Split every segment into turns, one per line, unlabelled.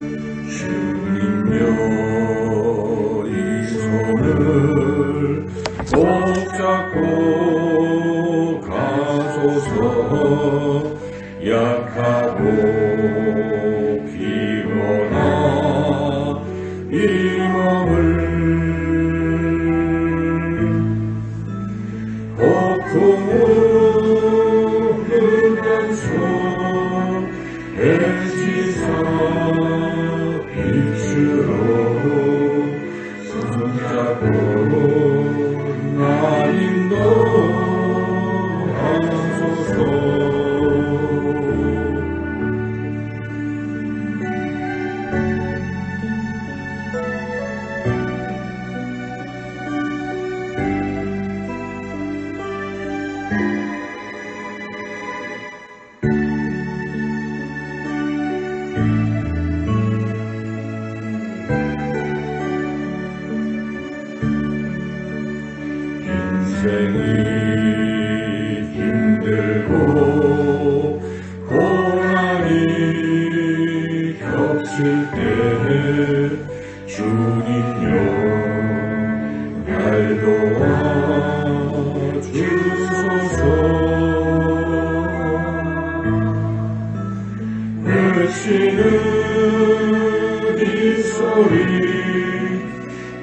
주님여 이 손을 꼭 잡고 가소서. 약하고 피곤한 이 몸을 고통을 단속 애지사 빛으로 손잡고 나 인도하소서. 인생이 힘들고 고난이 겹칠 때 주님여 날 도와주소서. 외치는 이 소리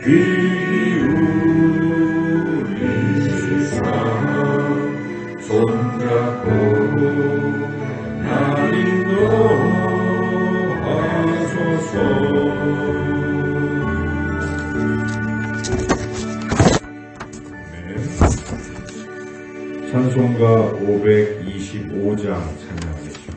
귀 기울이시사 손잡고 날 인도하소서.
찬송가 525장 찬양하겠습니다.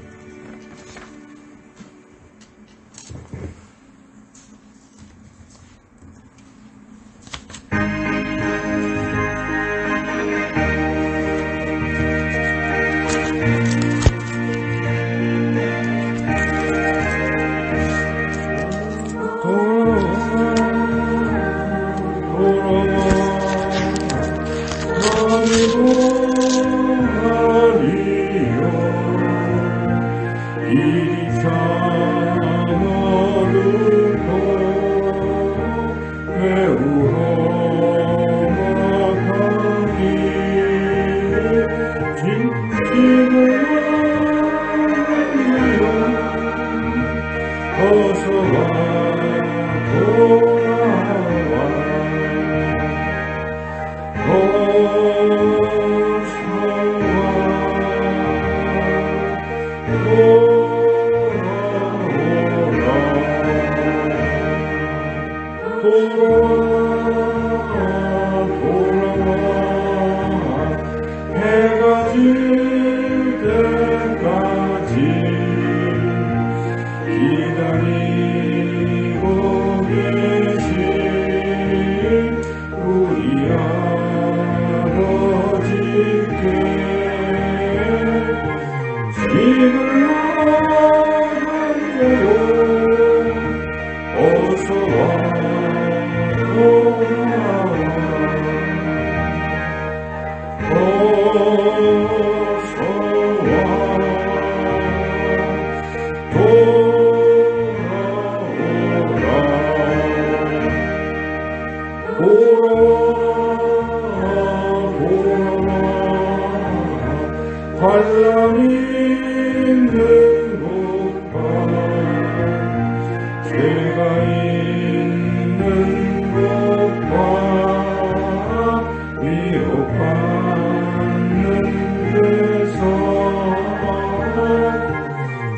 해가 질 때까지 기다리고 계신 우리 아버지께 짐을 나눠요. 어서와 환란 있는 곳과 죄가 있는 곳과 위협받는 데서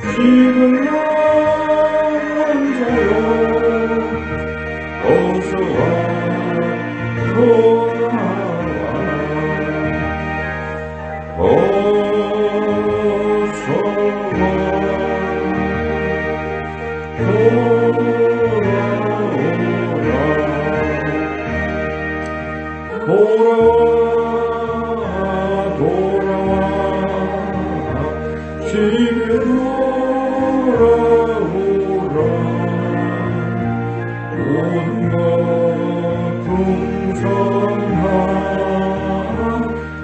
힘을 남자여 어서와 돌아와 집에 돌아오라. 모든 것 풍성한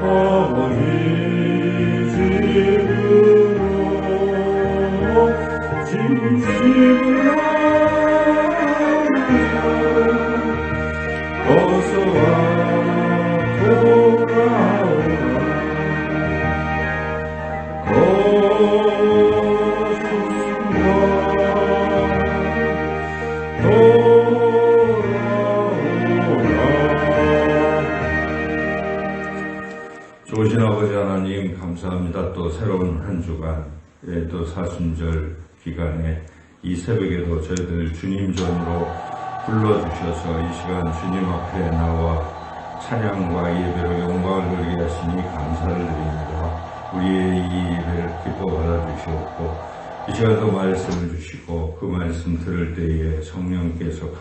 아버지 집으로 진심을
감사합니다. 또 새로운 한 주간, 또 사순절 기간에 이 새벽에도 저희들 주님 전으로 불러주셔서 이 시간 주님 앞에 나와 찬양과 예배로 영광을 돌리게 하시니 감사를 드립니다. 우리의 이 예배를 기뻐 받아주시옵고 이 시간도 말씀을 주시고 그 말씀 들을 때에 성령께서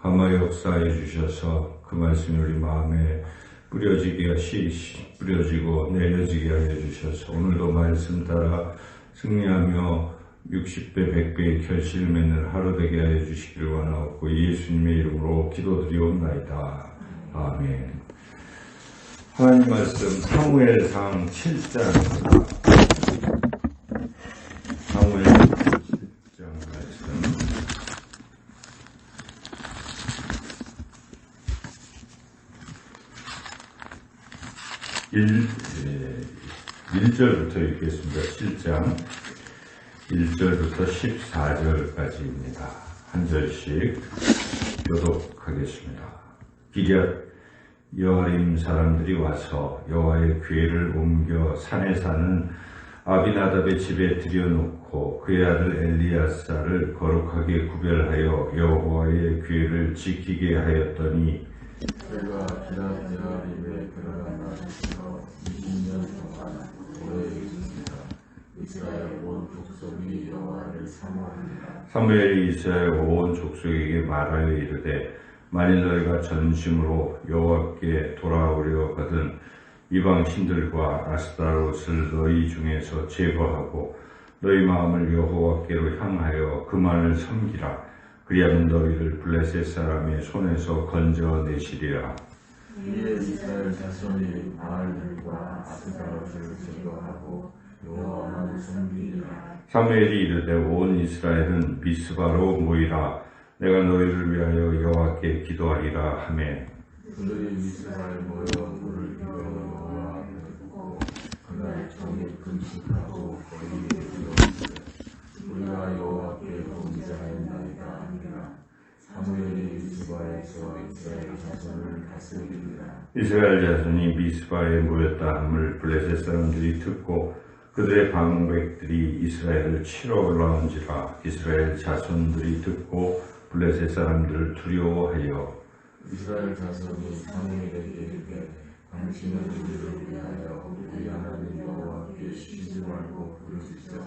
감화 역사해 주셔서 그 말씀이 우리 마음에 뿌려지고 내려지게 하여 주셔서 오늘도 말씀 따라 승리하며 60배 100배의 결실을 맺는 하루 되게 하여 주시기를 원하옵고 예수님의 이름으로 기도드리옵나이다. 아멘. 하나님 말씀 사무엘상 7장 말씀 1절부터 읽겠습니다. 7장 1절부터 14절까지입니다. 한 절씩 교독하겠습니다. 기럇 여아림 사람들이 와서 여호와의 궤를 옮겨 산에 사는 아비나답의 집에 들여놓고 그의 아들 엘리야사를 거룩하게 구별하여 여호와의 궤를 지키게 하였더니
그가 기럇 여아림에 들어간 날부터 20년 동안 오래 있습니다. 이스라엘 온 족속이 여호와를 사모합니다.
사무엘이 이스라엘 온 족속에게 말하여 이르되 만일 너희가 전심으로 여호와께 돌아오려거든 이방 신들과 아스타롯을 너희 중에서 제거하고 너희 마음을 여호와께로 향하여 그만을 섬기라. 그리하면 너희를 블레셋 사람의 손에서 건져내시리라.
이에 이스라엘 자손이 바알들과 아스타롯을 제거하고 여호와만 섬기리라.
사무엘이 이르되 온 이스라엘은 미스바로 모이라. 내가 너희를 위하여 여호와께 기도하리라 하매
그들이 미스바에 모여 물을 비워 여호와 앞에 붓고 그날 종일 금식하고 거리에 들어오되 우리가 여호와께 범죄하였나이다 하니라. 사무엘이 미스바에서 이스라엘 자손을 다스리리라.
이스라엘 자손이 미스바에 모였다 함을 블레셋 사람들이 듣고 그들의 방백들이 이스라엘을 치러 올라온지라. 이스라엘 자손들이 듣고 블레셋 사람들을 두려워하여
이스라엘 자손이 사무엘에게 이르되 당신은 우리를 위하여 우리 하나님 여호와께 쉬지 말고 부르시죠.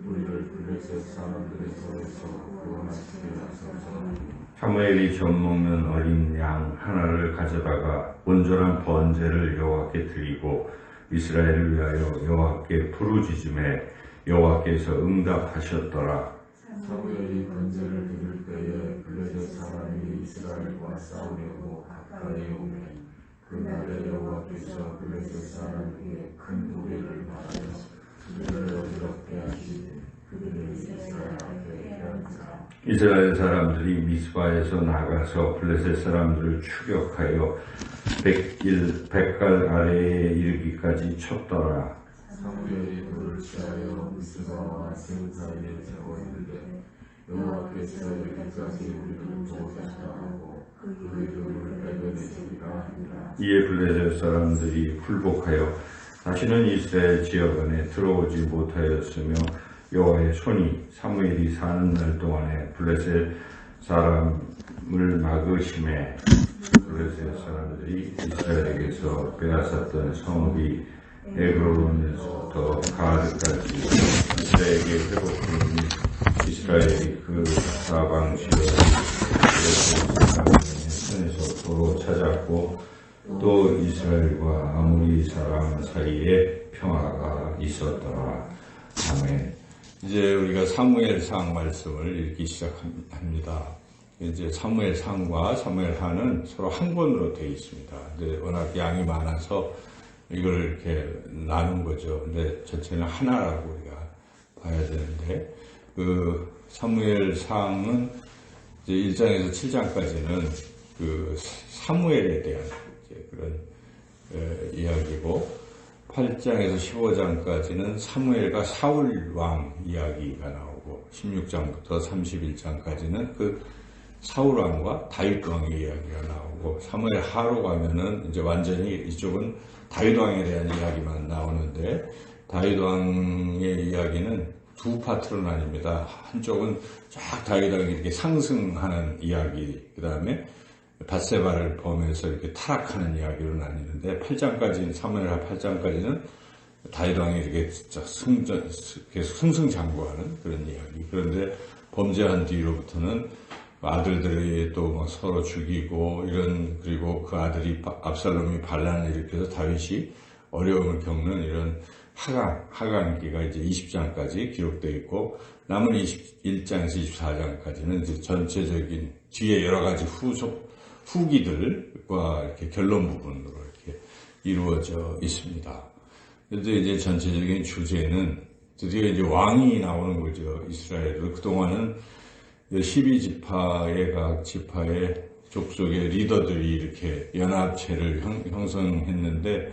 우리를 블레셋 사람들의 손에서 구원하시게 하소서.
사무엘이 젖먹는 어린 양 하나를 가져다가 온전한 번제를 여호와께 드리고 이스라엘을 위하여 여호와께 부르짖음에 여호와께서 응답하셨더라.
사무엘이 번제를 드릴 때에 블레셋 사람이 이스라엘과 싸우려고 가까이 오매 그날에 여호와께서 블레셋 사람에게 큰 우레를 받아서 그들을 어지럽게 하시되 그들을 이스라엘 앞에 해한지라.
이스라엘 사람들이 미스바에서 나가서 블레셋 사람들을 추격하여 백갈 아래에 이르기까지 쳤더라.
사무엘이 돌을 취하여 미스바와 생 사이에 세워 이르되 여호와께서 여기까지 우리를 도우셨다 하고 그 이름을 빼앗으리라 하니라.
이에 블레셋 사람들이 굴복하여 다시는 이스라엘 지역 안에 들어오지 못하였으며 여호와의 손이 사무엘이 사는 날 동안에 블레셋 사람을 막으심에 블레셋 사람들이 이스라엘에게서 빼앗았던 성읍이 에그론에서부터 가드까지 이스라엘에게 회복되니 이스라엘이 그 사방 지역을 블레셋 사람의 손에서 도로 찾았고 또 이스라엘과 아모리 사람 사이에 평화가 있었더라. 아멘. 이제 우리가 사무엘상 말씀을 읽기 시작합니다. 이제 사무엘상과 사무엘하는 서로 한 권으로 되어 있습니다. 근데 워낙 양이 많아서 이걸 이렇게 나눈 거죠. 근데 전체는 하나라고 우리가 봐야 되는데, 그 사무엘상은 이제 1장에서 7장까지는 그 사무엘에 대한 이제 그런 이야기고, 8장에서 15장까지는 사무엘과 사울 왕 이야기가 나오고, 16장부터 31장까지는 그 사울 왕과 다윗 왕의 이야기가 나오고, 사무엘 하로 가면은 이제 완전히 이쪽은 다윗 왕에 대한 이야기만 나오는데, 다윗 왕의 이야기는 두 파트로 나뉩니다. 한쪽은 쫙 다윗 왕이 이렇게 상승하는 이야기, 그 다음에 밧세바를 범해서 이렇게 타락하는 이야기로 나뉘는데, 8장까지는, 사무엘하 8장까지는 다윗 왕이 이렇게 계속 승승장구하는 그런 이야기. 그런데 범죄한 뒤로부터는 아들들이 또 막 서로 죽이고 그리고 그 아들이 압살롬이 반란을 일으켜서 다윗이 어려움을 겪는 이런 하강기가 이제 20장까지 기록되어 있고, 남은 21장에서 24장까지는 이제 전체적인 뒤에 여러 가지 후기들과 이렇게 결론 부분으로 이렇게 이루어져 있습니다. 그래서 이제 전체적인 주제는 드디어 이제 왕이 나오는 거죠. 이스라엘을. 그동안은 12지파의 각 지파의 족속의 리더들이 이렇게 연합체를 형성했는데,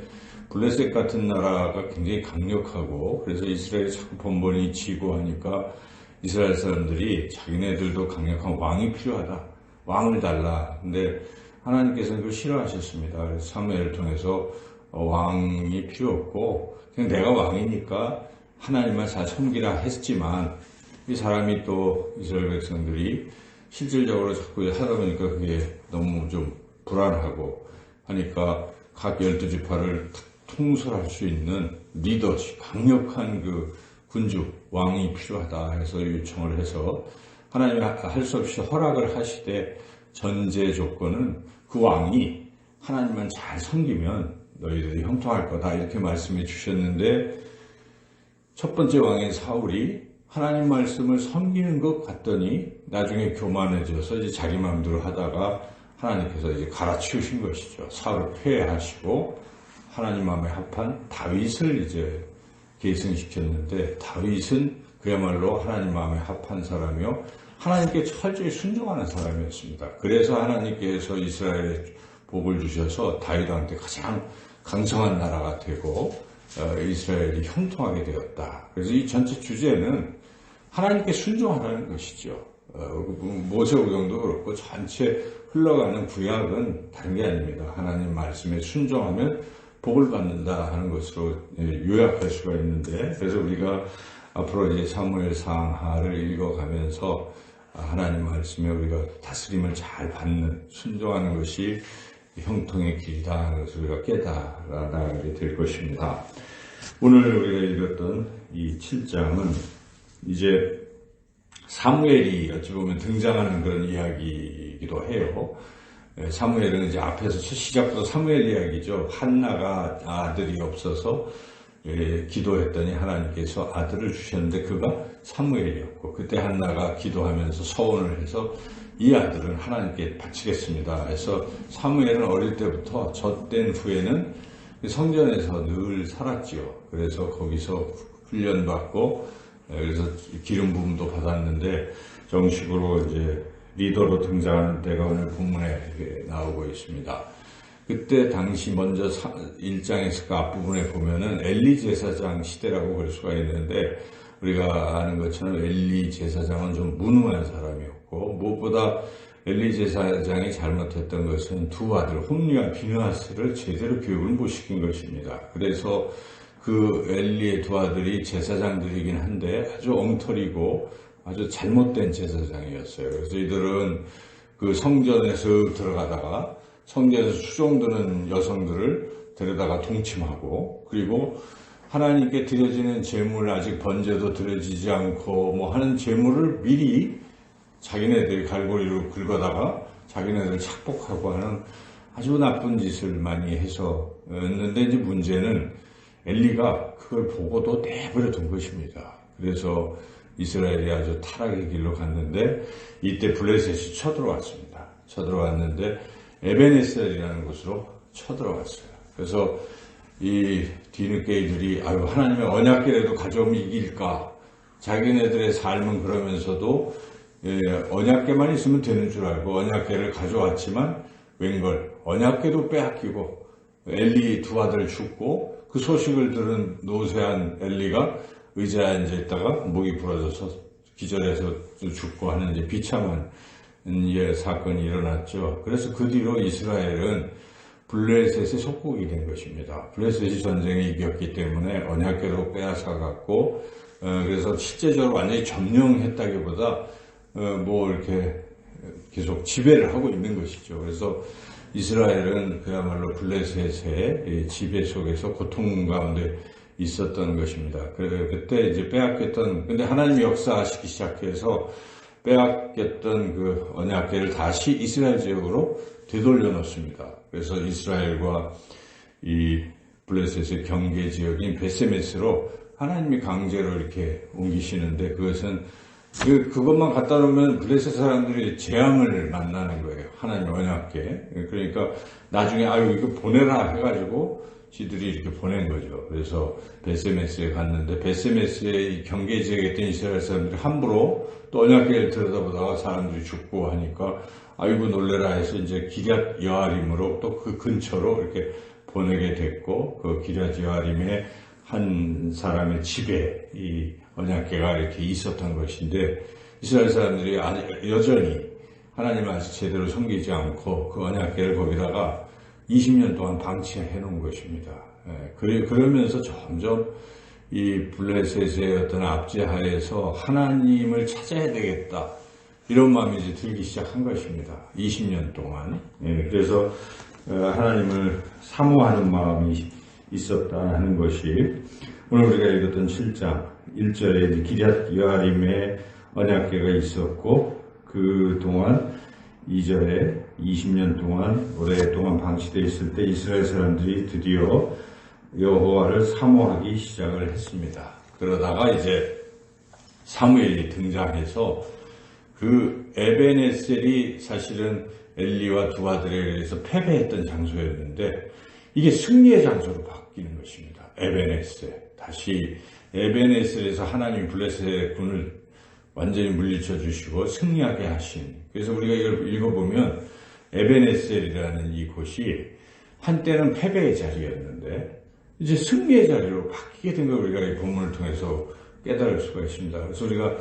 블레셋 같은 나라가 굉장히 강력하고, 그래서 이스라엘이 자꾸 번번이 지고 하니까 이스라엘 사람들이 자기네들도 강력한 왕이 필요하다. 왕을 달라. 근데 하나님께서는 그걸 싫어하셨습니다. 그래서 사무엘을 통해서 왕이 필요 없고, 그냥 내가 왕이니까 하나님만 잘 섬기라 했지만, 이 사람이 또 이스라엘 백성들이 실질적으로 자꾸 하다 보니까 그게 너무 좀 불안하고 하니까 각 12지파를 통솔할 수 있는 리더십, 강력한 그 군주, 왕이 필요하다 해서 요청을 해서 하나님이 할 수 없이 허락을 하시되, 전제 조건은 그 왕이 하나님만 잘 섬기면 너희들이 형통할 거다 이렇게 말씀해 주셨는데, 첫 번째 왕인 사울이 하나님 말씀을 섬기는 것 같더니 나중에 교만해져서 이제 자기 마음대로 하다가 하나님께서 이제 갈아치우신 것이죠. 사울을 폐하시고 하나님 마음에 합한 다윗을 이제 계승시켰는데, 다윗은 그야말로 하나님 마음에 합한 사람이요, 하나님께 철저히 순종하는 사람이었습니다. 그래서 하나님께서 이스라엘에 복을 주셔서 다윗한테 가장 강성한 나라가 되고 이스라엘이 형통하게 되었다. 그래서 이 전체 주제는 하나님께 순종하라는 것이죠. 모세오경도 그렇고 전체 흘러가는 구약은 다른 게 아닙니다. 하나님 말씀에 순종하면 복을 받는다 하는 것으로 요약할 수가 있는데, 그래서 우리가 앞으로 이제 사무엘상하를 읽어가면서 하나님 말씀에 우리가 다스림을 잘 받는, 순종하는 것이 형통의 길이다 하는 것을 우리가 깨달아나게 될 것입니다. 오늘 우리가 읽었던 이 7장은 이제 사무엘이 어찌 보면 등장하는 그런 이야기이기도 해요. 사무엘은 이제 앞에서 시작부터 사무엘 이야기죠. 한나가 아들이 없어서 기도했더니 하나님께서 아들을 주셨는데 그가 사무엘이었고, 그때 한나가 기도하면서 서원을 해서 이 아들은 하나님께 바치겠습니다 해서 사무엘은 어릴 때부터 젖된 후에는 성전에서 늘 살았지요. 그래서 거기서 훈련받고, 그래서 기름 부음도 받았는데 정식으로 이제 리더로 등장하는 때가 오늘 본문에 나오고 있습니다. 그때 당시 먼저 1장에서 그 앞부분에 보면은 엘리 제사장 시대라고 볼 수가 있는데, 우리가 아는 것처럼 엘리 제사장은 좀 무능한 사람이었고, 무엇보다 엘리 제사장이 잘못했던 것은 두 아들 홈리와 비느하스를 제대로 교육을 못 시킨 것입니다. 그래서 그 엘리의 두 아들이 제사장들이긴 한데 아주 엉터리고 아주 잘못된 제사장이었어요. 그래서 이들은 그 성전에서 들어가다가 성전에서 수종드는 여성들을 데려다가 동침하고, 그리고 하나님께 드려지는 제물, 아직 번제도 드려지지 않고 뭐 하는 제물을 미리 자기네들이 갈고리로 긁어다가 자기네들 착복하고 하는 아주 나쁜 짓을 많이 해서 했는데, 이제 문제는 엘리가 그걸 보고도 내버려 둔 것입니다. 그래서 이스라엘이 아주 타락의 길로 갔는데, 이때 블레셋이 쳐들어왔습니다. 쳐들어왔는데 에베네셀이라는 곳으로 쳐들어왔어요. 그래서 이 뒤늦게 이들이 하나님의 언약궤라도 가져오면 이길까, 자기네들의 삶은 그러면서도 언약궤만 있으면 되는 줄 알고 언약궤를 가져왔지만 웬걸 언약궤도 빼앗기고 엘리 두 아들 죽고, 그 소식을 들은 노쇠한 엘리가 의자에 앉아 있다가 목이 부러져서 기절해서 죽고 하는 이제 비참한 사건이 일어났죠. 그래서 그 뒤로 이스라엘은 블레셋의 속국이 된 것입니다. 블레셋이 전쟁에 이겼기 때문에 언약궤도 빼앗아갔고, 그래서 실제적으로 완전히 점령했다기보다 이렇게 계속 지배를 하고 있는 것이죠. 그래서 이스라엘은 그야말로 블레셋의 지배 속에서 고통 가운데 있었던 것입니다. 그때 이제 빼앗겼던, 근데 하나님이 역사하시기 시작해서 빼앗겼던 그 언약궤를 다시 이스라엘 지역으로 되돌려 놓습니다. 그래서 이스라엘과 이 블레셋의 경계 지역인 베세메스로 하나님이 강제로 이렇게 옮기시는데, 그것은 그것만 갖다 놓으면 블레셋 사람들이 재앙을 만나는 거예요. 하나님 언약궤. 그러니까 나중에 이거 보내라 해가지고 지들이 이렇게 보낸 거죠. 그래서 베세메스에 갔는데, 베세메스의 경계 지역에 있던 이스라엘 사람들이 함부로 또 언약궤를 들여다보다가 사람들이 죽고 하니까 아이고 놀래라 해서 이제 기럇 여아림으로 또 그 근처로 이렇게 보내게 됐고, 그 기럇 여아림에 한 사람의 집에 이 언약궤가 이렇게 있었던 것인데, 이스라엘 사람들이 여전히 하나님을 아직 제대로 섬기지 않고 그 언약궤를 거기다가 20년 동안 방치해 놓은 것입니다. 그러면서 점점 이 블레셋의 어떤 압제하에서 하나님을 찾아야 되겠다, 이런 마음이 이제 들기 시작한 것입니다. 20년 동안. 그래서 하나님을 사모하는 마음이 있었다 하는 것이 오늘 우리가 읽었던 7장 1절에 기럇 여아림에 언약궤가 있었고, 그 동안 2절에 20년 동안 오랫동안 방치되어 있을 때 이스라엘 사람들이 드디어 여호와를 사모하기 시작을 했습니다. 그러다가 이제 사무엘이 등장해서 그 에벤에셀이 사실은 엘리와 두 아들에 의해서 패배했던 장소였는데, 이게 승리의 장소로 바뀌는 것입니다. 에벤에셀. 다시 에벤에셀에서 하나님이 블레셋의 군을 완전히 물리쳐 주시고 승리하게 하신. 그래서 우리가 이걸 읽어보면 에벤에셀이라는 이 곳이 한때는 패배의 자리였는데 이제 승리의 자리로 바뀌게 된 걸 우리가 이 본문을 통해서 깨달을 수가 있습니다. 그래서 우리가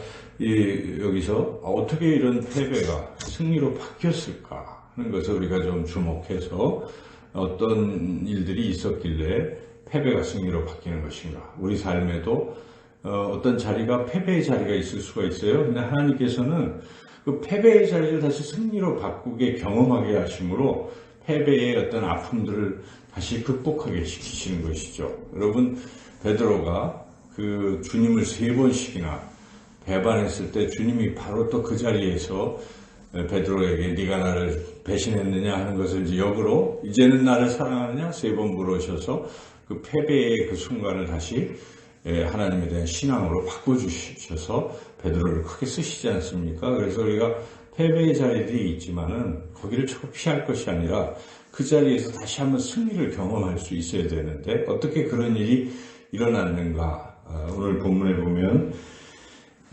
여기서 어떻게 이런 패배가 승리로 바뀌었을까 하는 것을 우리가 좀 주목해서 어떤 일들이 있었길래 패배가 승리로 바뀌는 것인가. 우리 삶에도 어떤 자리가 패배의 자리가 있을 수가 있어요. 근데 하나님께서는 그 패배의 자리를 다시 승리로 바꾸게 경험하게 하심으로 패배의 어떤 아픔들을 다시 극복하게 시키시는 것이죠. 여러분, 베드로가 그 주님을 3번씩이나 배반했을 때 주님이 바로 또 그 자리에서 베드로에게 네가 나를 배신했느냐 하는 것을 이제 역으로 이제는 나를 사랑하느냐 3번 물으셔서 그 패배의 그 순간을 다시 하나님에 대한 신앙으로 바꿔주셔서 베드로를 크게 쓰시지 않습니까? 그래서 우리가 패배의 자리들이 있지만은 거기를 자꾸 피할 것이 아니라 그 자리에서 다시 한번 승리를 경험할 수 있어야 되는데 어떻게 그런 일이 일어났는가? 오늘 본문에 보면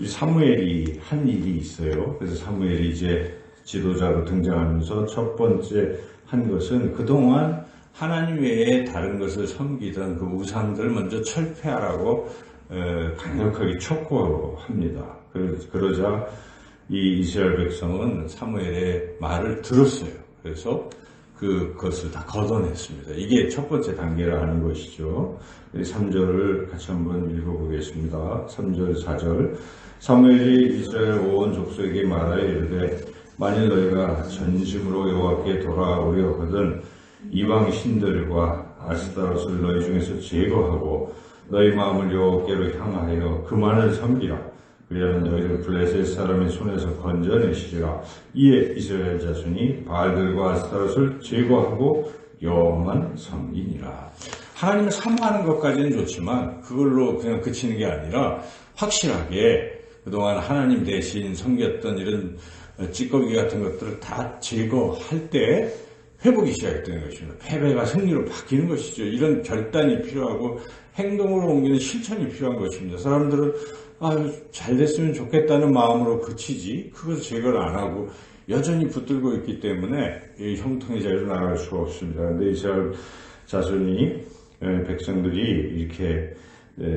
사무엘이 한 일이 있어요. 그래서 사무엘이 이제 지도자로 등장하면서 첫 번째 한 것은 그동안 하나님 외에 다른 것을 섬기던 그 우상들을 먼저 철폐하라고 강력하게 촉구합니다. 그러자 이 이스라엘 백성은 사무엘의 말을 들었어요. 그래서 그것을 다 걷어냈습니다. 이게 첫 번째 단계라 하는 것이죠. 3절을 같이 한번 읽어보겠습니다. 3절, 4절. 사무엘이 이스라엘 온 족속에게 말하여 이르되 만일 너희가 전심으로 여호와께 돌아오려거든 이방 신들과 아스타롯을 너희 중에서 제거하고 너희 마음을 여호와께로 향하여 그만을 섬기라. 그리하면 너희를 블레셋 사람의 손에서 건져내시리라. 이에 이스라엘 자손이 바알들과 아스타롯을 제거하고 여호와만 섬기니라. 하나님을 사모하는 것까지는 좋지만 그걸로 그냥 그치는 게 아니라 확실하게 그동안 하나님 대신 섬겼던 이런 찌꺼기 같은 것들을 다 제거할 때 회복이 시작했다는 것입니다. 패배가 승리로 바뀌는 것이죠. 이런 결단이 필요하고 행동으로 옮기는 실천이 필요한 것입니다. 사람들은 잘 됐으면 좋겠다는 마음으로 그치지 그것을 제거를 안 하고 여전히 붙들고 있기 때문에 이 형통의 자리로 나갈 수가 없습니다. 그런데 이스라엘 자손이 백성들이 이렇게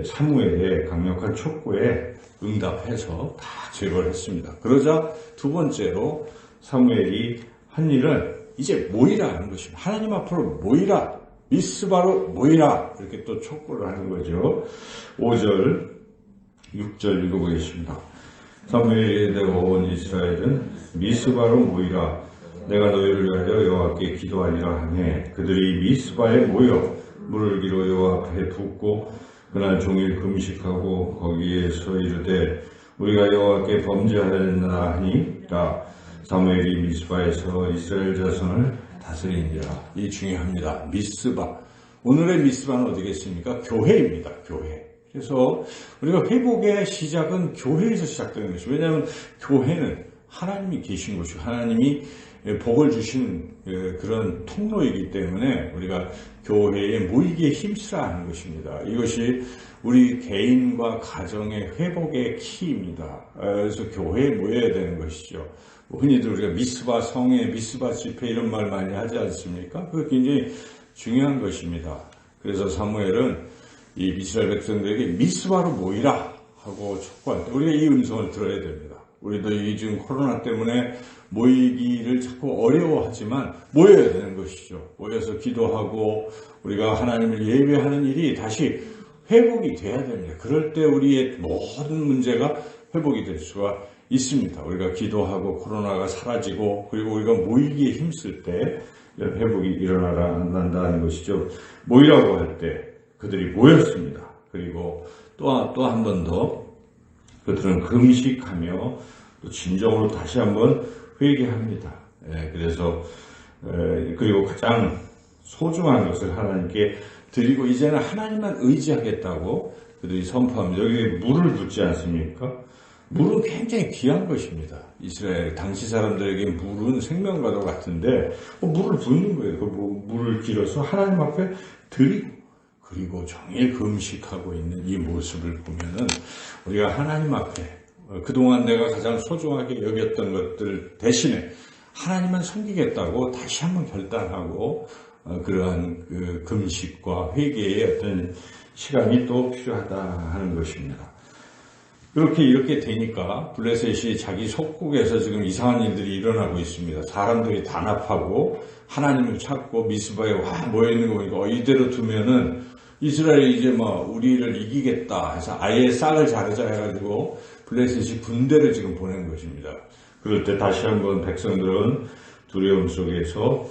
사무엘의 강력한 촉구에 응답해서 다 제거를 했습니다. 그러자 두 번째로 사무엘이 한 일은 이제 모이라 하는 것입니다. 하나님 앞으로 모이라, 미스바로 모이라, 이렇게 또 촉구를 하는 거죠. 5절, 6절 읽어보겠습니다. 사무엘이 되고 온 이스라엘은 미스바로 모이라. 내가 너희를 위하여 여호와께 기도하리라 하매 그들이 미스바에 모여 물을 기로 여호와 앞에 붓고 그날 종일 금식하고 거기에서 이르되 우리가 여호와께 범죄하였나 하니라. 사무엘이 미스바에서 이스라엘 자손을 다스리니라. 이 중요합니다. 미스바. 오늘의 미스바는 어디겠습니까? 교회입니다. 교회. 그래서 우리가 회복의 시작은 교회에서 시작되는 것이죠. 왜냐하면 교회는 하나님이 계신 곳이고 하나님이 복을 주신 그런 통로이기 때문에 우리가 교회에 모이기에 힘쓰라 하는 것입니다. 이것이 우리 개인과 가정의 회복의 키입니다. 그래서 교회에 모여야 되는 것이죠. 흔히들 우리가 미스바 성회, 미스바 집회 이런 말 많이 하지 않습니까? 그거 굉장히 중요한 것입니다. 그래서 사무엘은 이 이스라엘 백성들에게 미스바로 모이라 하고 촉구할 때 우리가 이 음성을 들어야 됩니다. 우리도 이 지금 코로나 때문에 모이기를 자꾸 어려워하지만 모여야 되는 것이죠. 모여서 기도하고 우리가 하나님을 예배하는 일이 다시 회복이 돼야 됩니다. 그럴 때 우리의 모든 문제가 회복이 될 수가 있습니다. 우리가 기도하고 코로나가 사라지고 그리고 우리가 모이기에 힘쓸 때 회복이 일어난다는 것이죠. 모이라고 할 때 그들이 모였습니다. 그리고 또 한 번 더 그들은 금식하며 또 진정으로 다시 한번 회개합니다. 그래서 그리고 가장 소중한 것을 하나님께 드리고 이제는 하나님만 의지하겠다고 그들이 선포합니다. 여기 물을 붓지 않습니까? 물은 굉장히 귀한 것입니다. 이스라엘 당시 사람들에게 물은 생명과도 같은데 물을 붓는 거예요. 물을 길어서 하나님 앞에 드리고 그리고 종일 금식하고 있는 이 모습을 보면은 우리가 하나님 앞에 그동안 내가 가장 소중하게 여겼던 것들 대신에 하나님만 섬기겠다고 다시 한번 결단하고 그러한 그 금식과 회개의 어떤 시간이 또 필요하다 하는 것입니다. 이렇게 되니까 블레셋이 자기 속국에서 지금 이상한 일들이 일어나고 있습니다. 사람들이 단합하고 하나님을 찾고 미스바에 모여있는 거 보니까 이대로 두면은 이스라엘이 이제 우리를 이기겠다 해서 아예 싹을 자르자 해가지고 블레셋이 군대를 지금 보낸 것입니다. 그럴 때 다시 한번 백성들은 두려움 속에서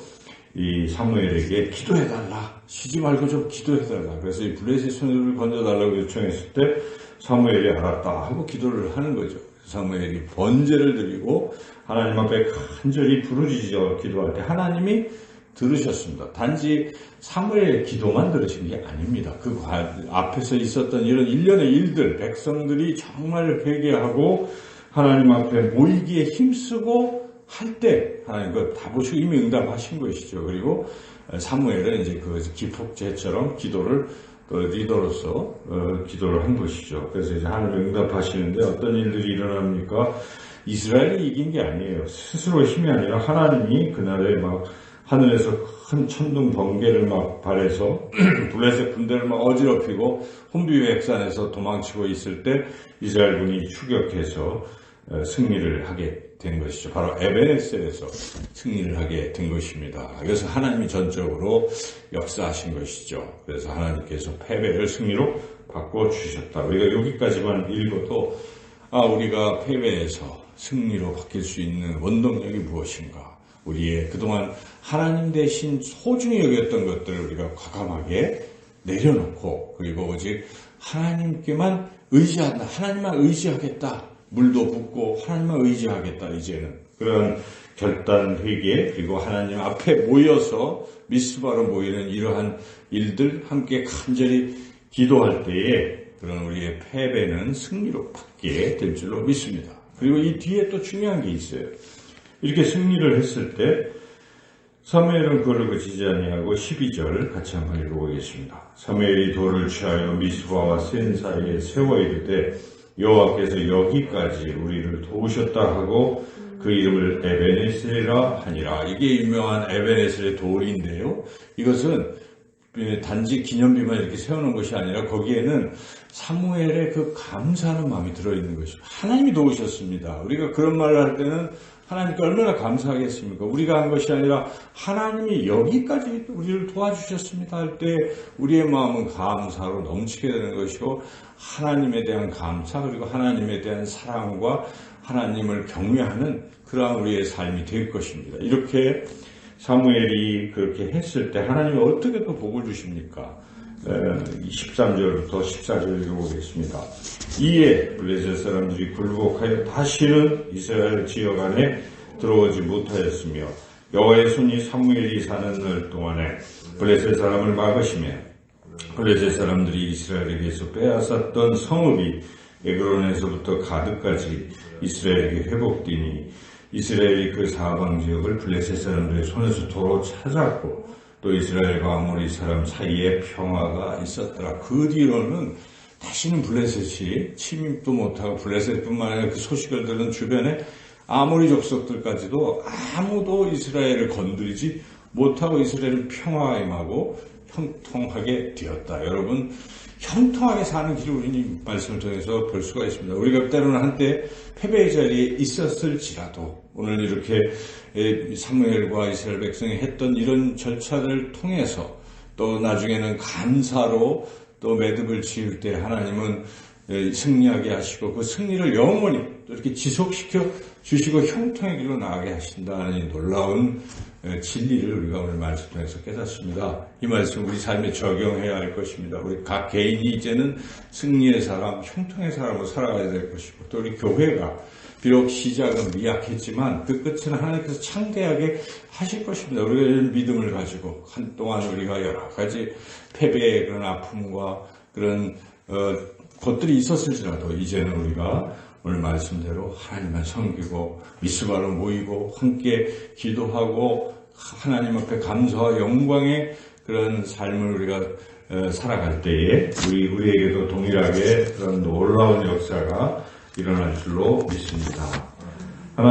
이 사무엘에게 기도해달라. 쉬지 말고 좀 기도해달라. 그래서 이 블레셋 손을 건져달라고 요청했을 때 사무엘이 알았다 하고 기도를 하는 거죠. 사무엘이 번제를 드리고 하나님 앞에 간절히 부르짖어 기도할 때 하나님이 들으셨습니다. 단지 사무엘의 기도만 들으신 게 아닙니다. 그 앞에서 있었던 이런 일련의 일들, 백성들이 정말 회개하고 하나님 앞에 모이기에 힘쓰고 할 때 하나님 그거 다 보시고 이미 응답하신 것이죠. 그리고 사무엘은 이제 그 기폭제처럼 기도를 리더로서 기도를 한 것이죠. 그래서 이제 하나님 응답하시는데 어떤 일들이 일어납니까? 이스라엘이 이긴 게 아니에요. 스스로 힘이 아니라 하나님이 그날에 하늘에서 큰 천둥 번개를 발해서 블레셋 군대를 어지럽히고 혼비백산에서 도망치고 있을 때 이스라엘군이 추격해서 승리를 하게 된 것이죠. 바로 에베네셀에서 승리를 하게 된 것입니다. 그래서 하나님이 전적으로 역사하신 것이죠. 그래서 하나님께서 패배를 승리로 바꿔주셨다. 우리가 여기까지만 읽어도 우리가 패배에서 승리로 바뀔 수 있는 원동력이 무엇인가? 우리의 그동안 하나님 대신 소중히 여겼던 것들을 우리가 과감하게 내려놓고 그리고 오직 하나님께만 의지한다. 하나님만 의지하겠다. 물도 붓고 하나님만 의지하겠다. 이제는 그런 결단 회개 그리고 하나님 앞에 모여서 미스바로 모이는 이러한 일들 함께 간절히 기도할 때에 그런 우리의 패배는 승리로 바뀌게 될 줄로 믿습니다. 그리고 이 뒤에 또 중요한 게 있어요. 이렇게 승리를 했을 때 사무엘은 그걸로 그치지 아니하고 12절 같이 한번 읽어보겠습니다. 사무엘이 돌을 취하여 미스바와 센 사이에 세워 이르되 여호와께서 여기까지 우리를 도우셨다 하고 그 이름을 에베네셀이라 하니라. 이게 유명한 에베네셀의 돌인데요. 이것은 단지 기념비만 이렇게 세우는 것이 아니라 거기에는 사무엘의 그 감사하는 마음이 들어있는 것이죠. 하나님이 도우셨습니다. 우리가 그런 말을 할 때는 하나님께 얼마나 감사하겠습니까? 우리가 한 것이 아니라 하나님이 여기까지 우리를 도와주셨습니다 할 때 우리의 마음은 감사로 넘치게 되는 것이고, 하나님에 대한 감사, 그리고 하나님에 대한 사랑과 하나님을 경외하는 그러한 우리의 삶이 될 것입니다. 이렇게 사무엘이 그렇게 했을 때 하나님이 어떻게 또 복을 주십니까? 13절부터 14절 읽어보겠습니다. 이에 블레셋 사람들이 굴복하여 다시는 이스라엘 지역 안에 들어오지 못하였으며, 여호와의 손이 사무엘이 사는 날 동안에 블레셋 사람을 막으시며, 블레셋 사람들이 이스라엘에게서 빼앗았던 성읍이 에그론에서부터 가드까지 이스라엘에게 회복되니, 이스라엘이 그 사방 지역을 블레셋 사람들의 손에서 도로 찾았고, 또 이스라엘과 아모리 사람 사이에 평화가 있었더라. 그 뒤로는 다시는 블레셋이 침입도 못하고, 블레셋뿐만 아니라 그 소식을 들은 주변에 아모리 족속들까지도 아무도 이스라엘을 건드리지 못하고 이스라엘은 평화가 임하고 형통하게 되었다. 여러분, 형통하게 사는 길을 우리는 이 말씀을 통해서 볼 수가 있습니다. 우리가 때로는 한때 패배의 자리에 있었을지라도 오늘 이렇게 사무엘과 이스라엘 백성이 했던 이런 절차를 통해서, 또 나중에는 감사로 또 매듭을 지을 때 하나님은 승리하게 하시고, 그 승리를 영원히 또 이렇게 지속시켜 주시고 형통의 길로 나가게 하신다는 이 놀라운 진리를 우리가 오늘 말씀 통해서 깨닫습니다. 이 말씀 우리 삶에 적용해야 할 것입니다. 우리 각 개인이 이제는 승리의 사람, 형통의 사람으로 살아가야 될 것이고, 또 우리 교회가 비록 시작은 미약했지만 그 끝은 하나님께서 창대하게 하실 것입니다. 우리가 이런 믿음을 가지고 한동안 우리가 여러 가지 패배의 그런 아픔과 그런 것들이 있었을지라도 이제는 우리가 오늘 말씀대로 하나님만 섬기고 미스바로 모이고 함께 기도하고 하나님 앞에 감사와 영광의 그런 삶을 우리가 살아갈 때에 우리에게도 동일하게 그런 놀라운 역사가 일어날 줄로 믿습니다.